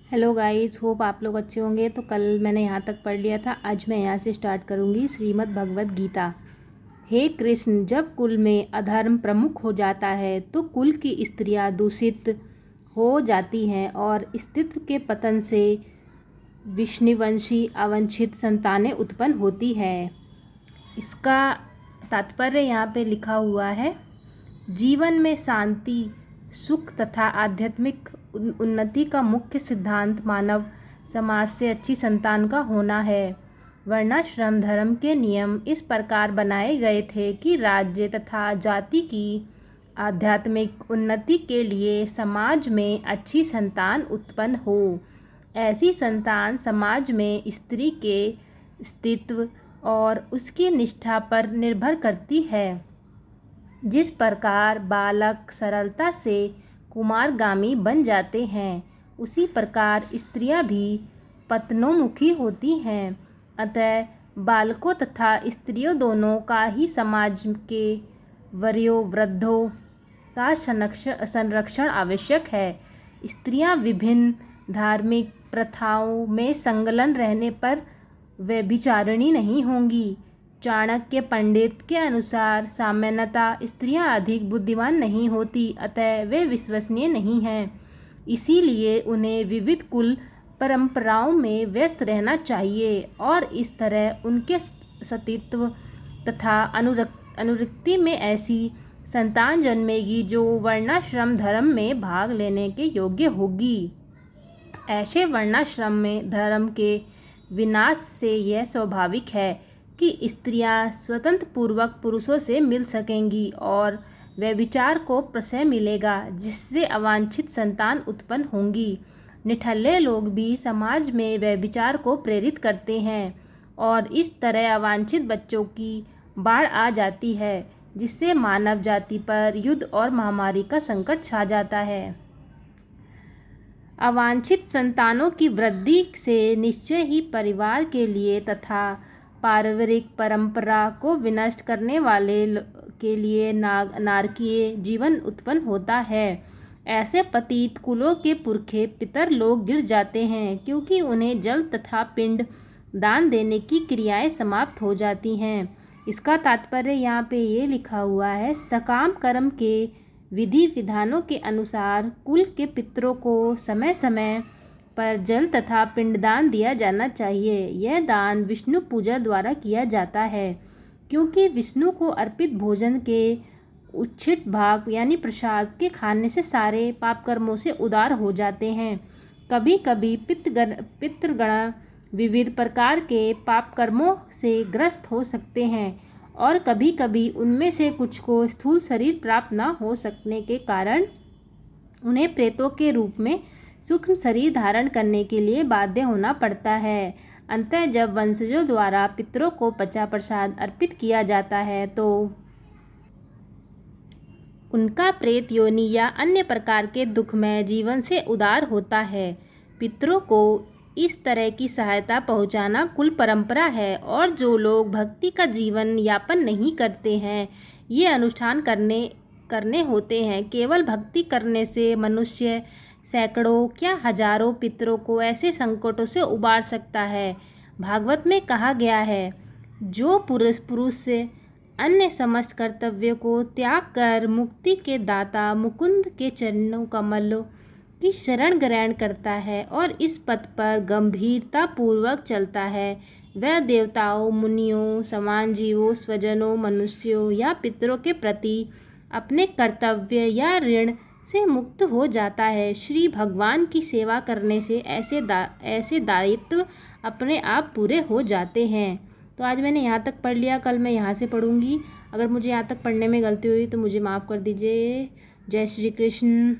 Hello guys, hope आप लोग अच्छे होंगे। तो कल मैंने यहाँ तक पढ़ लिया था, आज मैं यहाँ से स्टार्ट करूँगी। श्रीमद् भगवद गीता। हे कृष्ण, जब कुल में अधर्म प्रमुख हो जाता है तो कुल की स्त्रियाँ दूषित हो जाती हैं और अस्तित्व के पतन से विष्णुवंशी अवांछित संतानें उत्पन्न होती है। इसका तात्पर्य यहाँ पे लिखा हुआ है, जीवन में शांति, सुख तथा आध्यात्मिक उन्नति का मुख्य सिद्धांत मानव समाज से अच्छी संतान का होना है। वर्णाश्रम धर्म के नियम इस प्रकार बनाए गए थे कि राज्य तथा जाति की आध्यात्मिक उन्नति के लिए समाज में अच्छी संतान उत्पन्न हो। ऐसी संतान समाज में स्त्री के अस्तित्व और उसकी निष्ठा पर निर्भर करती है। जिस प्रकार बालक सरलता से कुमारगामी बन जाते हैं, उसी प्रकार स्त्रियां भी पतनोमुखी होती हैं। अतः बालकों तथा स्त्रियों दोनों का ही समाज के वयोवृद्धों वृद्धों का संरक्षण आवश्यक है। स्त्रियां विभिन्न धार्मिक प्रथाओं में संलग्न रहने पर व्यभिचारिणी नहीं होंगी। चाणक्य पंडित के अनुसार सामान्यतः स्त्रियां अधिक बुद्धिमान नहीं होती, अतः वे विश्वसनीय नहीं हैं। इसीलिए उन्हें विविध कुल परंपराओं में व्यस्त रहना चाहिए और इस तरह उनके सतीत्व तथा अनुरक्ति में ऐसी संतान जन्मेगी जो वर्णाश्रम धर्म में भाग लेने के योग्य होगी। ऐसे वर्णाश्रम में धर्म के विनाश से यह स्वाभाविक है कि स्त्रियां स्वतंत्र पूर्वक पुरुषों से मिल सकेंगी और व्यभिचार को प्रश्रय मिलेगा, जिससे अवांछित संतान उत्पन्न होंगी। निठल्ले लोग भी समाज में व्यभिचार को प्रेरित करते हैं और इस तरह अवांछित बच्चों की बाढ़ आ जाती है, जिससे मानव जाति पर युद्ध और महामारी का संकट छा जाता है। अवांछित संतानों की वृद्धि से निश्चय ही परिवार के लिए तथा पारिवारिक परंपरा को विनष्ट करने वाले के लिए नारकीय जीवन उत्पन्न होता है। ऐसे पतित कुलों के पुरखे पितर लोग गिर जाते हैं, क्योंकि उन्हें जल तथा पिंड दान देने की क्रियाएं समाप्त हो जाती हैं। इसका तात्पर्य यहाँ पे ये लिखा हुआ है, सकाम कर्म के विधि विधानों के अनुसार कुल के पितरों को समय समय पर जल तथा पिंडदान दिया जाना चाहिए। यह दान विष्णु पूजा द्वारा किया जाता है, क्योंकि विष्णु को अर्पित भोजन के उच्छिष्ट भाग यानी प्रसाद के खाने से सारे पाप कर्मों से उदार हो जाते हैं। कभी कभी पितृगण विविध प्रकार के पाप कर्मों से ग्रस्त हो सकते हैं और कभी कभी उनमें से कुछ को स्थूल शरीर प्राप्त न हो सकने के कारण उन्हें प्रेतों के रूप में सूक्ष्म शरीर धारण करने के लिए बाध्य होना पड़ता है। अंततः जब वंशजों द्वारा पितरों को पचा प्रसाद अर्पित किया जाता है तो उनका प्रेत योनि या अन्य प्रकार के दुखमय जीवन से उद्धार होता है। पितरों को इस तरह की सहायता पहुंचाना कुल परंपरा है, और जो लोग भक्ति का जीवन यापन नहीं करते हैं, ये अनुष्ठान करने होते हैं। केवल भक्ति करने से मनुष्य सैकड़ों क्या हजारों पितरों को ऐसे संकटों से उबार सकता है। भागवत में कहा गया है, जो पुरुष से अन्य समस्त कर्तव्य को त्याग कर मुक्ति के दाता मुकुंद के चरणों कमलों की शरण ग्रहण करता है और इस पथ पर गंभीरता पूर्वक चलता है, वह देवताओं, मुनियों, समान जीवों, स्वजनों, मनुष्यों या पितरों के प्रति अपने कर्तव्य या ऋण से मुक्त हो जाता है। श्री भगवान की सेवा करने से ऐसे दायित्व अपने आप पूरे हो जाते हैं। तो आज मैंने यहाँ तक पढ़ लिया, कल मैं यहाँ से पढ़ूँगी। अगर मुझे यहाँ तक पढ़ने में गलती हुई तो मुझे माफ़ कर दीजिए। जय श्री कृष्ण।